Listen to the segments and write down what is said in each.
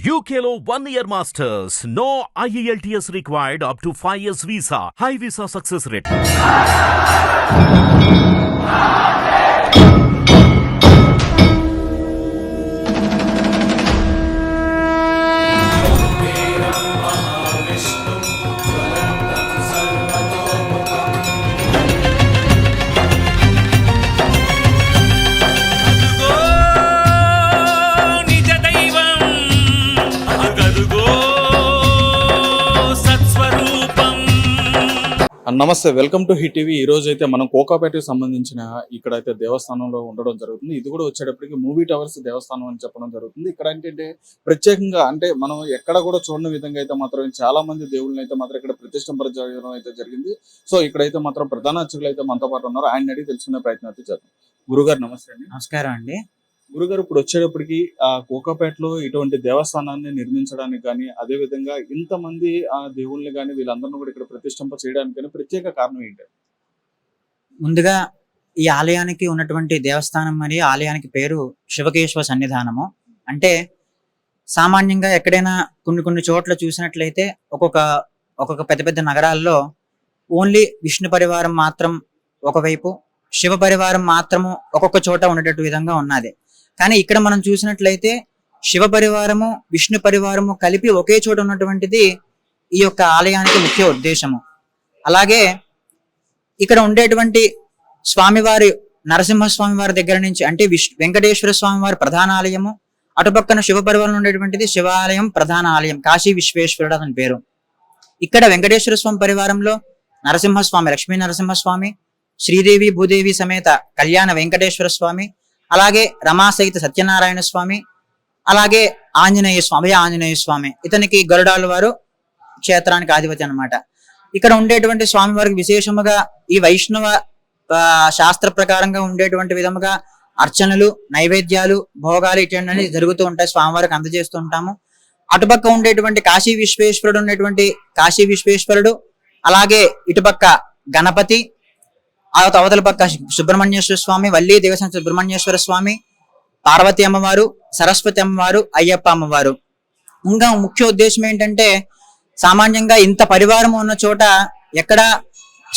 UKLO 1 year masters. No IELTS required up to 5 years visa. High visa success rate. నమస్తే, welcome to hit TV. ఈ రోజు అయితే మనం కోకాపేటకి సంబంధించిన ఇక్కడైతే దేవస్థానంలో ఉండడం జరుగుతుంది. ఇది కూడా వచ్చేటప్పటికి మూవీ టవర్స్ దేవస్థానం అని చెప్పడం జరుగుతుంది. ఇక్కడ ఏంటంటే ప్రత్యేకంగా అంటే మనం ఎక్కడ కూడా చూడని విధంగా అయితే మాత్రం చాలా మంది దేవుళ్ళని అయితే మాత్రం ఇక్కడ ప్రతిష్ఠింపజేయడం అయితే జరిగింది. సో ఇక్కడైతే మాత్రం ప్రధాన అర్చకులు అయితే మనతో పాటు ఉన్నారు. ఆయన అడిగి తెలుసుకునే ప్రయత్నం అయితే చేద్దాం. గురుగారు నమస్తే అండి. నమస్కారం అండి. గురుగారు, ఇప్పుడు వచ్చేటప్పటికి కోకాపేటలో ఇటువంటి దేవస్థానాన్ని నిర్మించడానికి కానీ, అదే విధంగా ఇంతమంది దేవుళ్ళని కానీ వీళ్ళందరినీ కూడా ఇక్కడ ప్రతిష్ఠింప చేయడానికి కానీ ప్రత్యేక కారణం ఏంటి? ముందుగా ఈ ఆలయానికి ఉన్నటువంటి దేవస్థానం మరియు ఆలయానికి పేరు శివకేశ్వర సన్నిధానము. అంటే సామాన్యంగా ఎక్కడైనా కొన్ని చోట్ల చూసినట్లయితే ఒక్కొక్క పెద్ద పెద్ద నగరాల్లో ఓన్లీ విష్ణు పరివారం మాత్రం ఒకవైపు, శివ పరివారం మాత్రము ఒక్కొక్క చోట ఉండేటట్టు విధంగా ఉన్నది. కానీ ఇక్కడ మనం చూసినట్లయితే శివ పరివారము విష్ణు పరివారము కలిపి ఒకే చోట ఉన్నటువంటిది ఈ యొక్క ఆలయానికి ముఖ్య ఉద్దేశము. అలాగే ఇక్కడ ఉండేటువంటి స్వామివారి నరసింహస్వామి వారి దగ్గర నుంచి అంటే వెంకటేశ్వర స్వామి వారి ప్రధాన ఆలయము, అటుపక్కన శివ పరివారం ఉండేటువంటిది శివాలయం ప్రధాన ఆలయం, కాశీ విశ్వేశ్వరుడు అతని పేరు. ఇక్కడ వెంకటేశ్వర స్వామి పరివారంలో నరసింహస్వామి, లక్ష్మీ నరసింహస్వామి, శ్రీదేవి భూదేవి సమేత కళ్యాణ వెంకటేశ్వర స్వామి, అలాగే రమా సహిత సత్యనారాయణ స్వామి, అలాగే ఆంజనేయ స్వామి, ఇతనికి గరుడాల వారు క్షేత్రానికి అధిపతి అన్నమాట. ఇక్కడ ఉండేటువంటి స్వామి వారికి విశేషముగా ఈ వైష్ణవ శాస్త్ర ప్రకారంగా ఉండేటువంటి విధముగా అర్చనలు, నైవేద్యాలు, భోగాలు ఇటువంటి జరుగుతూ ఉంటాయి. స్వామివారికి అందజేస్తూ ఉంటాము. అటుపక్క ఉండేటువంటి కాశీ విశ్వేశ్వరుడు ఉండేటువంటి కాశీ విశ్వేశ్వరుడు, అలాగే ఇటుపక్క గణపతి, అవతల పక్క సుబ్రహ్మణ్యేశ్వర స్వామి, వల్లి దేవసేన సుబ్రహ్మణ్యేశ్వర స్వామి, పార్వతి అమ్మవారు, సరస్వతి అమ్మవారు, అయ్యప్ప అమ్మవారు. ఇంకా ముఖ్య ఉద్దేశం ఏంటంటే సామాన్యంగా ఇంత పరివారం ఉన్న చోట ఎక్కడ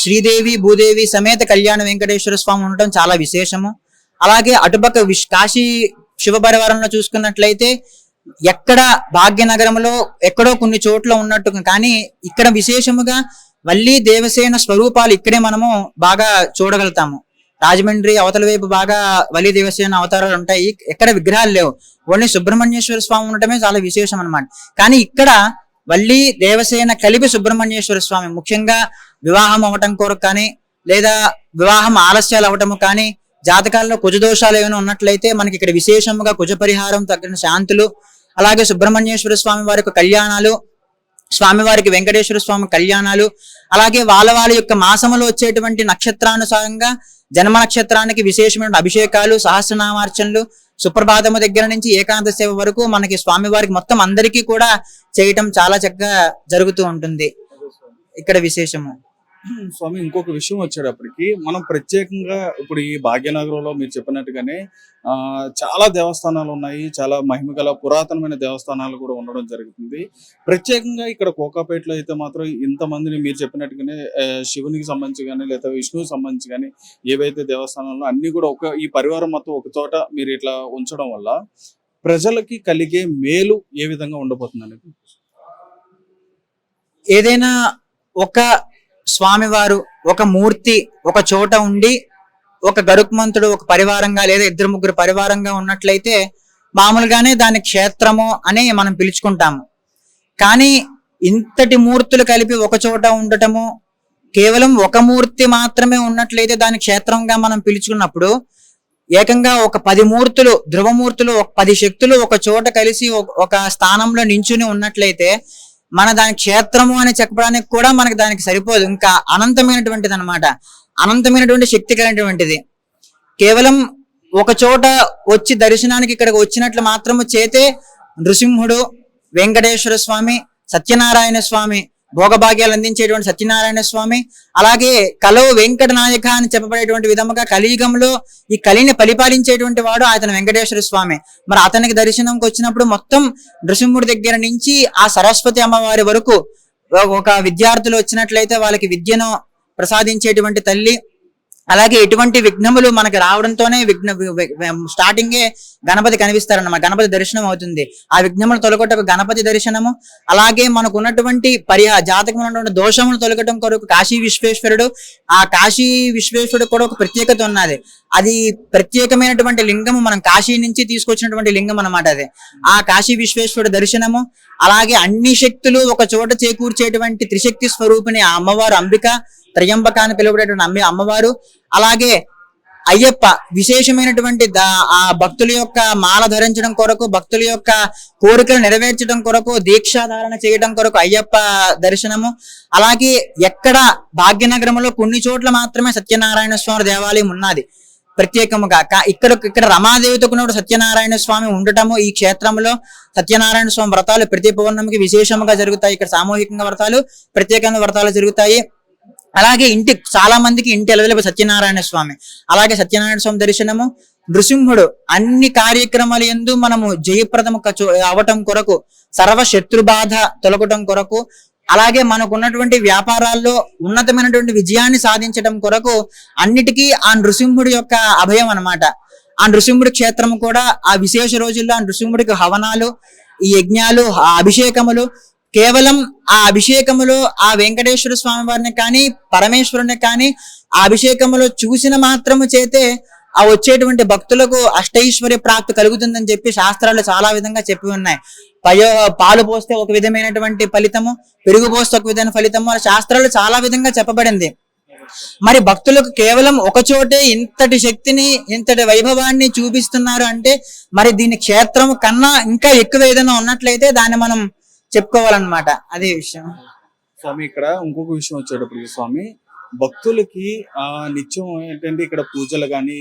శ్రీదేవి భూదేవి సమేత కళ్యాణ వెంకటేశ్వర స్వామి ఉండటం చాలా విశేషము. అలాగే అటుపక్క కాశీ శివ పరివారంలో చూసుకున్నట్లయితే ఎక్కడ భాగ్యనగరంలో ఎక్కడో కొన్ని చోట్ల ఉన్నట్టు, కానీ ఇక్కడ విశేషముగా వల్లి దేవసేన స్వరూపాలు ఇక్కడే మనము బాగా చూడగలుగుతాము. రాజమండ్రి అవతల వైపు బాగా వల్లి దేవసేన అవతారాలు ఉంటాయి, ఎక్కడ విగ్రహాలు లేవు, ఓన్లీ సుబ్రహ్మణ్యేశ్వర స్వామి ఉండటమే చాలా విశేషం అన్నమాట. కానీ ఇక్కడ వల్లి దేవసేన కలిపి సుబ్రహ్మణ్యేశ్వర స్వామి ముఖ్యంగా వివాహం అవటం కొరకు కానీ, లేదా వివాహం ఆలస్యాలు అవటము కానీ, జాతకాల్లో కుజదోషాలు ఏమైనా ఉన్నట్లయితే మనకి ఇక్కడ విశేషముగా కుజ పరిహారం, తగిన శాంతులు, అలాగే సుబ్రహ్మణ్యేశ్వర స్వామి వారి యొక్క కళ్యాణాలు, స్వామివారికి వెంకటేశ్వర స్వామి కళ్యాణాలు, అలాగే వాళ్ళ యొక్క మాసములో వచ్చేటువంటి నక్షత్రానుసారంగా జన్మ నక్షత్రానికి విశేషమైన అభిషేకాలు, సహస్రనామార్చనలు, సుప్రభాతము దగ్గర నుంచి ఏకాంత సేవ వరకు మనకి స్వామివారికి మొత్తం అందరికీ కూడా చేయటం చాలా చక్కగా జరుగుతూ ఉంటుంది. ఇక్కడ విశేషము స్వామి, ఇంకొక విషయం వచ్చేటప్పటికి మనం ప్రత్యేకంగా ఇప్పుడు ఈ భాగ్యనగరంలో మీరు చెప్పినట్టుగానే చాలా దేవస్థానాలు ఉన్నాయి, చాలా మహిమగల పురాతనమైన దేవస్థానాలు కూడా ఉండడం జరుగుతుంది. ప్రత్యేకంగా ఇక్కడ కోకాపేటలో అయితే మాత్రం ఇంతమందిని మీరు చెప్పినట్టుగానే శివునికి సంబంధించి కానీ లేదా విష్ణువుకి సంబంధించి కానీ ఏవైతే దేవస్థానాల్లో అన్ని కూడా ఈ పరివారం మొత్తం ఒక చోట మీరు ఇట్లా ఉంచడం వల్ల ప్రజలకి కలిగే మేలు ఏ విధంగా ఉండబోతుంది అనేది? ఏదైనా ఒక స్వామివారు ఒక మూర్తి ఒక చోట ఉండి ఒక గరుక్మంతుడు ఒక పరివారంగా లేదా 2-3 పరివారంగా ఉన్నట్లయితే మామూలుగానే దాని క్షేత్రము అని మనం పిలుచుకుంటాము. కానీ ఇంతటి మూర్తులు కలిపి ఒక చోట ఉండటము, కేవలం ఒక మూర్తి మాత్రమే ఉన్నట్లయితే దాని క్షేత్రంగా మనం పిలుచుకున్నప్పుడు ఏకంగా ఒక 10 మూర్తులు, ధ్రువమూర్తులు, 10 శక్తులు ఒక చోట కలిసి ఒక స్థానంలో నించుని ఉన్నట్లయితే మన దాని క్షేత్రము అని చెప్పడానికి కూడా మనకి దానికి సరిపోదు. ఇంకా అనంతమైనటువంటిది అనమాట, అనంతమైనటువంటి శక్తి కలిగినటువంటిది. కేవలం ఒక చోట వచ్చి దర్శనానికి ఇక్కడికి వచ్చినట్లు మాత్రము చేతే నృసింహుడు, వెంకటేశ్వర స్వామి, సత్యనారాయణ స్వామి భోగభాగ్యాలు అందించేటువంటి సత్యనారాయణ స్వామి, అలాగే కలో వెంకట నాయక అని చెప్పబడేటువంటి విధముగా కలియుగంలో ఈ కలిని పరిపాలించేటువంటి వాడు అతను వెంకటేశ్వర స్వామి. మరి అతనికి దర్శనంకి వచ్చినప్పుడు మొత్తం నృసింహుడి దగ్గర నుంచి ఆ సరస్వతి అమ్మవారి వరకు ఒక విద్యార్థులు వచ్చినట్లయితే వాళ్ళకి విద్యను ప్రసాదించేటువంటి తల్లి. అలాగే ఎటువంటి విఘ్నములు మనకి రావడంతోనే స్టార్టింగే గణపతి కనిపిస్తారన్నమాట, గణపతి దర్శనం అవుతుంది. ఆ విఘ్నములు తొలగొట్టకు గణపతి దర్శనము. అలాగే మనకు ఉన్నటువంటి జాతకం ఉన్నటువంటి దోషములు తొలగటం కొరకు కాశీ విశ్వేశ్వరుడు, ఆ కాశీ విశ్వేశ్వరుడు కూడా ఒక ప్రత్యేకత ఉన్నది. అది ప్రత్యేకమైనటువంటి లింగము, మనం కాశీ నుంచి తీసుకొచ్చినటువంటి లింగం అన్నమాట అది. ఆ కాశీ విశ్వేశ్వరుడు దర్శనము. అలాగే అన్ని శక్తులు ఒక చోట చేకూర్చేటువంటి త్రిశక్తి స్వరూపిణి ఆ అమ్మవారు అంబిక, త్రయంబక అని పిలువబడేటువంటి అమ్మవారు. అలాగే అయ్యప్ప విశేషమైనటువంటి ఆ భక్తుల యొక్క మాల ధరించడం కొరకు, భక్తుల యొక్క కోరికలు నెరవేర్చడం కొరకు, దీక్షాధారణ చేయడం కొరకు అయ్యప్ప దర్శనము. అలాగే ఎక్కడ భాగ్యనగరంలో కొన్ని చోట్ల మాత్రమే సత్యనారాయణ స్వామి దేవాలయం ఉన్నది ప్రత్యేకముగా. ఇక్కడ రమాదేవితో కూడా సత్యనారాయణ స్వామి ఉండటము, ఈ క్షేత్రంలో సత్యనారాయణ స్వామి వ్రతాలు ప్రతి పౌర్ణమికి విశేషంగా జరుగుతాయి. ఇక్కడ సామూహికంగా వ్రతాలు, ప్రత్యేకంగా వ్రతాలు జరుగుతాయి. అలాగే చాలా మందికి ఇంటి ఎలవెలపు సత్యనారాయణ స్వామి. అలాగే సత్యనారాయణ స్వామి దర్శనము. నృసింహుడు అన్ని కార్యక్రమాలు యందు మనము జయప్రదము అవటం కొరకు, సర్వ శత్రు బాధ తొలగటం కొరకు, అలాగే మనకు ఉన్నటువంటి వ్యాపారాల్లో ఉన్నతమైనటువంటి విజయాన్ని సాధించడం కొరకు అన్నిటికీ ఆ నృసింహుడి యొక్క అభయం అన్నమాట. ఆ నృసింహుడి క్షేత్రము కూడా ఆ విశేష రోజుల్లో ఆ నృసింహుడికి హవనాలు, ఈ యజ్ఞాలు, ఆ అభిషేకములు, కేవలం ఆ అభిషేకములో ఆ వెంకటేశ్వర స్వామి వారిని కానీ పరమేశ్వరుని కానీ ఆ అభిషేకములో చూసిన మాత్రము చేతే ఆ వచ్చేటువంటి భక్తులకు అష్టైశ్వర్య ప్రాప్తి కలుగుతుందని చెప్పి శాస్త్రాలు చాలా విధంగా చెప్పి ఉన్నాయి. పాలు పోస్తే ఒక విధమైనటువంటి ఫలితము, పెరుగు పోస్తే ఒక విధమైన ఫలితము, ఆ శాస్త్రాలు చాలా విధంగా చెప్పబడింది. మరి భక్తులకు కేవలం ఒక చోటే ఇంతటి శక్తిని, ఇంతటి వైభవాన్ని చూపిస్తున్నారు అంటే మరి దీని క్షేత్రం కన్నా ఇంకా ఎక్కువ ఏదైనా ఉన్నట్లయితే దాన్ని మనం చెప్పుకోవాలన్నమాట. అదే విషయం స్వామి. ఇక్కడ ఇంకొక విషయం వచ్చేటప్పటికి స్వామి, భక్తులకి నిత్యం ఏంటంటే ఇక్కడ పూజలు కానీ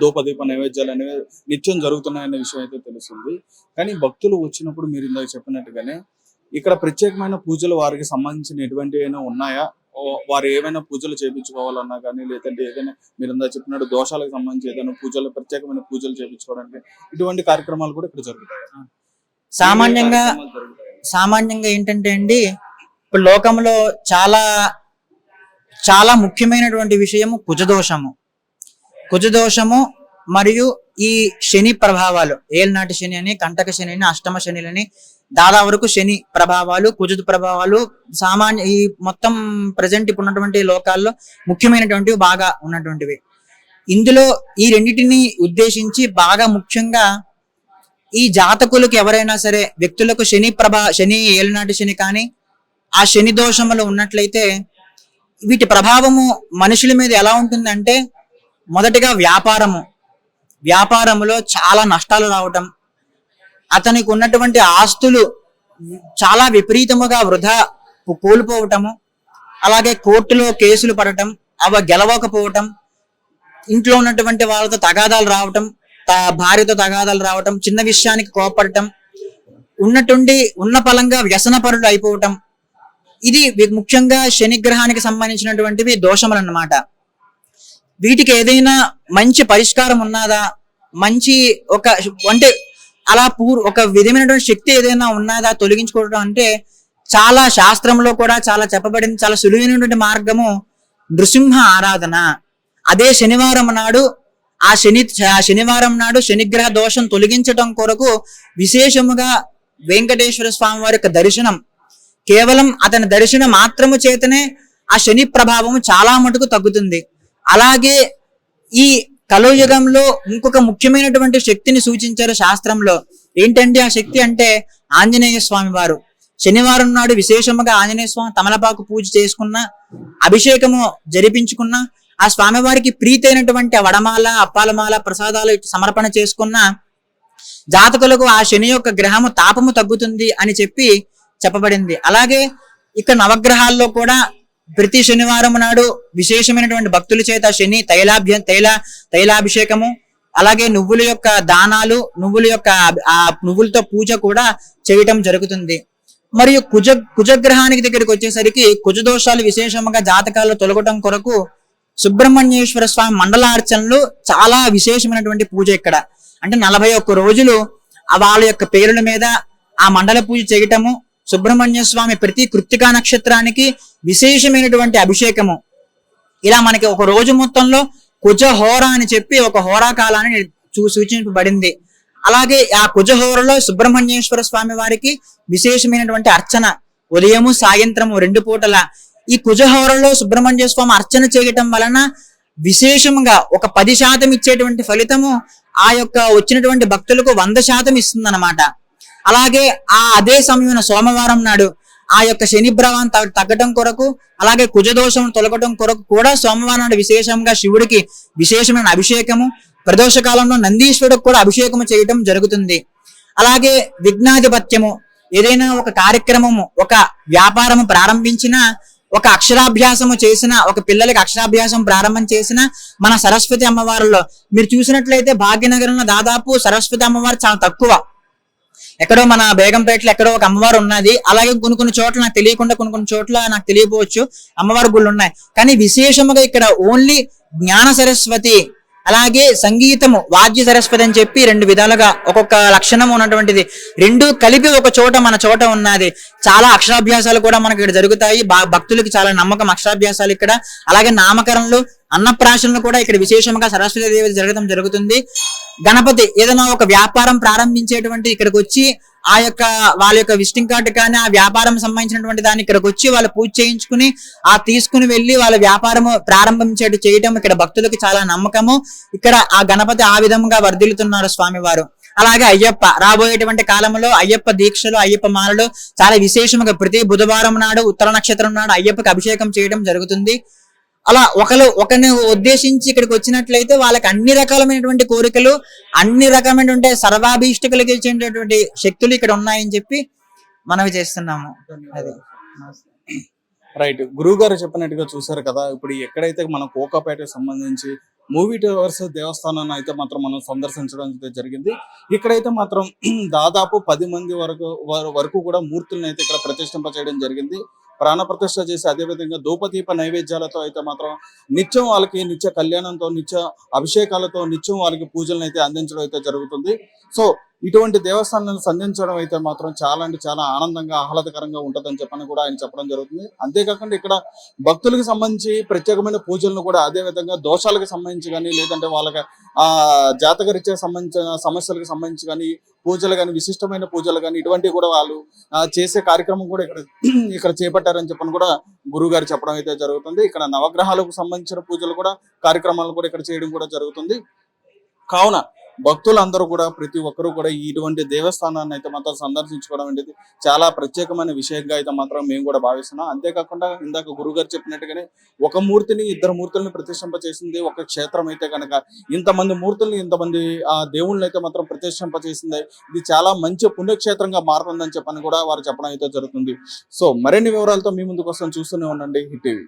దూపదీప నైవేద్యాలు అనేవి నిత్యం జరుగుతున్నాయనే విషయం అయితే తెలుస్తుంది. కానీ భక్తులు వచ్చినప్పుడు మీరు ఇందాక చెప్పినట్టుగానే ఇక్కడ ప్రత్యేకమైన పూజలు వారికి సంబంధించిన ఎటువంటి అయినా ఉన్నాయా? వారు ఏమైనా పూజలు చేయించుకోవాలన్నా కానీ, లేదంటే ఏదైనా మీరు ఇందాక చెప్పినట్టు దోషాలకు సంబంధించి ఏదైనా పూజలు, ప్రత్యేకమైన పూజలు చేయించుకోవడానికి ఇటువంటి కార్యక్రమాలు కూడా ఇక్కడ జరుగుతాయి. సామాన్యంగా ఏంటంటే అండి, ఇప్పుడు లోకంలో చాలా చాలా ముఖ్యమైనటువంటి విషయము కుజదోషము మరియు ఈ శని ప్రభావాలు, ఏళ్ళనాటి శని అని, కంటక శని అని, అష్టమ శనిలని, దాదాపు వరకు శని ప్రభావాలు, కుజ ప్రభావాలు ఈ మొత్తం ప్రజెంట్ ఇప్పుడు ఉన్నటువంటి లోకాల్లో ముఖ్యమైనటువంటివి, బాగా ఉన్నటువంటివి. ఇందులో ఈ రెండింటిని ఉద్దేశించి బాగా ముఖ్యంగా ఈ జాతకులకు ఎవరైనా సరే వ్యక్తులకు శని ఏళ్ళనాటి శని కానీ ఆ శని దోషములు ఉన్నట్లయితే వీటి ప్రభావము మనుషుల మీద ఎలా ఉంటుందంటే, మొదటిగా వ్యాపారములో చాలా నష్టాలు రావటం, అతనికి ఉన్నటువంటి ఆస్తులు చాలా విపరీతముగా వృధా కోల్పోవటము, అలాగే కోర్టులో కేసులు పడటం, అవి గెలవకపోవటం, ఇంట్లో ఉన్నటువంటి వాళ్ళతో తగాదాలు రావటం, భార్యతో తగాదాలు రావటం, చిన్న విషయానికి కోపడటం, ఉన్న ఫలంగా వ్యసనపరులు అయిపోవటం, ఇది ముఖ్యంగా శనిగ్రహానికి సంబంధించినటువంటివి దోషములు అన్నమాట. వీటికి ఏదైనా మంచి పరిష్కారం ఉన్నదా, మంచి ఒక విధమైనటువంటి శక్తి ఏదైనా ఉన్నదా తొలగించుకోవడం అంటే చాలా శాస్త్రంలో కూడా చాలా చెప్పబడింది. చాలా సులువైనటువంటి మార్గము నృసింహ ఆరాధన. అదే శనివారం నాడు శనివారం నాడు శనిగ్రహ దోషం తొలగించడం కొరకు విశేషముగా వెంకటేశ్వర స్వామి వారి యొక్క దర్శనం, కేవలం అతని దర్శనం మాత్రము చేతనే ఆ శని ప్రభావము చాలా మటుకు తగ్గుతుంది. అలాగే ఈ కలయుగంలో ఇంకొక ముఖ్యమైనటువంటి శక్తిని సూచించారు శాస్త్రంలో. ఏంటంటే ఆ శక్తి అంటే ఆంజనేయ స్వామి వారు. శనివారం నాడు విశేషముగా ఆంజనేయ స్వామి తమలపాకు పూజ చేసుకున్న, అభిషేకము జరిపించుకున్న, ఆ స్వామివారికి ప్రీతి అయినటువంటి వడమాల, అప్పాలమాల, ప్రసాదాలు సమర్పణ చేసుకున్న జాతకులకు ఆ శని యొక్క గ్రహము తాపము తగ్గుతుంది అని చెప్పబడింది. అలాగే ఇక్కడ నవగ్రహాల్లో కూడా ప్రతి శనివారం నాడు విశేషమైనటువంటి భక్తుల చేత శని తైలాభిషేకము, అలాగే నువ్వుల యొక్క దానాలు, నువ్వులతో పూజ కూడా చేయటం జరుగుతుంది. మరియు కుజగ్రహానికి దగ్గరికి వచ్చేసరికి కుజ దోషాలు విశేషంగా జాతకాల్లో తొలగటం కొరకు సుబ్రహ్మణ్యేశ్వర స్వామి మండలార్చనలు చాలా విశేషమైనటువంటి పూజ ఇక్కడ. అంటే 41 రోజులు వాళ్ళ యొక్క పేరుల మీద ఆ మండల పూజ చేయటము, సుబ్రహ్మణ్య స్వామి ప్రతి కృత్తికా నక్షత్రానికి విశేషమైనటువంటి అభిషేకము. ఇలా మనకి ఒక రోజు మొత్తంలో కుజ హోర అని చెప్పి ఒక హోరా కాలాన్ని సూచించబడింది. అలాగే ఆ కుజహోరలో సుబ్రహ్మణ్యేశ్వర స్వామి వారికి విశేషమైనటువంటి అర్చన ఉదయము సాయంత్రము 2 పూటల. ఈ కుజహోరలో సుబ్రహ్మణ్య స్వామి అర్చన చేయటం వలన విశేషంగా ఒక 10% ఇచ్చేటువంటి ఫలితము ఆ యొక్క వచ్చినటువంటి భక్తులకు 100% ఇస్తుందన్నమాట. అలాగే అదే సమయంలో సోమవారం నాడు ఆ యొక్క శని ప్రభావం తగ్గటం కొరకు, అలాగే కుజదోషం తొలగటం కొరకు కూడా సోమవారం నాడు విశేషంగా శివుడికి విశేషమైన అభిషేకము, ప్రదోష కాలంలో నందీశ్వరుడికి కూడా అభిషేకము చేయటం జరుగుతుంది. అలాగే విఘ్నాధిపత్యము, ఏదైనా ఒక కార్యక్రమము ఒక వ్యాపారము ప్రారంభించిన, ఒక అక్షరాభ్యాసము చేసిన, ఒక పిల్లలకి అక్షరాభ్యాసం ప్రారంభం చేసిన మన సరస్వతి అమ్మవారిలో మీరు చూసినట్లయితే భాగ్యనగరంలో దాదాపు సరస్వతి అమ్మవారు చాలా తక్కువ. ఎక్కడో మన బేగంపేటలో ఎక్కడో ఒక అమ్మవారు ఉన్నది. అలాగే కొన్ని చోట్ల నాకు తెలియకుండా కొన్ని చోట్ల నాకు తెలియకపోవచ్చు అమ్మవారి గుళ్ళు ఉన్నాయి. కానీ విశేషముగా ఇక్కడ ఓన్లీ జ్ఞాన సరస్వతి, అలాగే సంగీతము వాద్య సరస్వతి అని చెప్పి 2 విధాలుగా ఒక్కొక్క లక్షణం ఉన్నటువంటిది 2 కలిపి ఒక చోట మన చోట ఉన్నది. చాలా అక్షరాభ్యాసాలు కూడా మనకి ఇక్కడ జరుగుతాయి. భక్తులకి చాలా నమ్మకం అక్షరాభ్యాసాలు ఇక్కడ. అలాగే నామకరణలు, అన్నప్రాశనలు కూడా ఇక్కడ విశేషంగా సరస్వతి దేవి జరగడం జరుగుతుంది. గణపతి ఏదైనా ఒక వ్యాపారం ప్రారంభించేటువంటి ఇక్కడికి వచ్చి ఆ యొక్క వాళ్ళ యొక్క విజిటింగ్ కార్డు కానీ ఆ వ్యాపారం సంబంధించినటువంటి దాన్ని ఇక్కడికి వచ్చి వాళ్ళు పూజ చేయించుకుని తీసుకుని వెళ్ళి వాళ్ళ వ్యాపారము ప్రారంభించేట్టు చేయటం ఇక్కడ భక్తులకు చాలా నమ్మకము. ఇక్కడ ఆ గణపతి ఆ విధంగా వర్ధిల్లుతున్నారు స్వామివారు. అలాగే అయ్యప్ప రాబోయేటువంటి కాలంలో అయ్యప్ప దీక్షలు, అయ్యప్ప మాలలు చాలా విశేషంగా ప్రతి బుధవారం నాడు ఉత్తర నక్షత్రం నాడు అయ్యప్పకి అభిషేకం చేయడం జరుగుతుంది. అలా ఒకరిని ఉద్దేశించి ఇక్కడికి వచ్చినట్లయితే వాళ్ళకి అన్ని రకాలమైనటువంటి కోరికలు, అన్ని రకమైనటువంటి సర్వాభీష్ట కలిగించేటువంటి శక్తులు ఇక్కడ ఉన్నాయని చెప్పి మనవి చేస్తున్నాము. అది రైట్. గురువు గారు చెప్పినట్టుగా చూసారు కదా, ఇప్పుడు ఎక్కడైతే మన కోకాపేటకు సంబంధించి మూవీ టవర్స్ దేవస్థానాన్ని అయితే మాత్రం మనం సందర్శించడం అయితే జరిగింది. ఇక్కడైతే మాత్రం దాదాపు 10 మంది వరకు కూడా మూర్తులను అయితే ఇక్కడ ప్రతిష్ఠింప చేయడం జరిగింది. ప్రాణ ప్రతిష్ఠ చేసి అదేవిధంగా ధూపదీప నైవేద్యాలతో అయితే మాత్రం నిత్యం వాళ్ళకి నిత్య కళ్యాణంతో, నిత్య అభిషేకాలతో నిత్యం వాళ్ళకి పూజలను అయితే అందించడం అయితే జరుగుతుంది. సో ఇటువంటి దేవస్థానాలను సంధించడం అయితే మాత్రం చాలా అంటే చాలా ఆనందంగా ఆహ్లాదకరంగా ఉంటుందని చెప్పని కూడా ఆయన చెప్పడం జరుగుతుంది. అంతేకాకుండా ఇక్కడ భక్తులకు సంబంధించి ప్రత్యేకమైన పూజలను కూడా అదేవిధంగా దోషాలకు సంబంధించి కానీ, లేదంటే వాళ్ళకి జాతకరీత్యా సంబంధించిన సమస్యలకు సంబంధించి కానీ పూజలు కానీ, విశిష్టమైన పూజలు కానీ ఇటువంటివి కూడా వాళ్ళు చేసే కార్యక్రమం కూడా ఇక్కడ చేపట్టారని చెప్పని కూడా గురువు గారు చెప్పడం అయితే జరుగుతుంది. ఇక్కడ నవగ్రహాలకు సంబంధించిన పూజలు కూడా కార్యక్రమాలు కూడా ఇక్కడ చేయడం కూడా జరుగుతుంది. కావున భక్తులందరూ కూడా ప్రతి ఒక్కరూ కూడా ఇటువంటి దేవస్థానాన్ని అయితే మాత్రం సందర్శించుకోవడం అనేది చాలా ప్రత్యేకమైన విషయంగా అయితే మాత్రం మేము కూడా భావిస్తున్నాం. అంతేకాకుండా ఇందాక గురుగారు చెప్పినట్టుగానే ఒక మూర్తిని 2 మూర్తుల్ని ప్రతిష్ఠింప చేసింది ఒక క్షేత్రం అయితే కనుక ఇంతమంది మూర్తుల్ని, ఇంతమంది దేవుళ్ళని అయితే మాత్రం ప్రతిష్ఠింప చేసింది. ఇది చాలా మంచి పుణ్యక్షేత్రంగా మారుతుందని చెప్పని కూడా వారు చెప్పడం అయితే జరుగుతుంది. సో మరిన్ని వివరాలతో మీ ముందుకు వస్తాం. చూస్తూనే ఉండండి హిట్ టీవీ.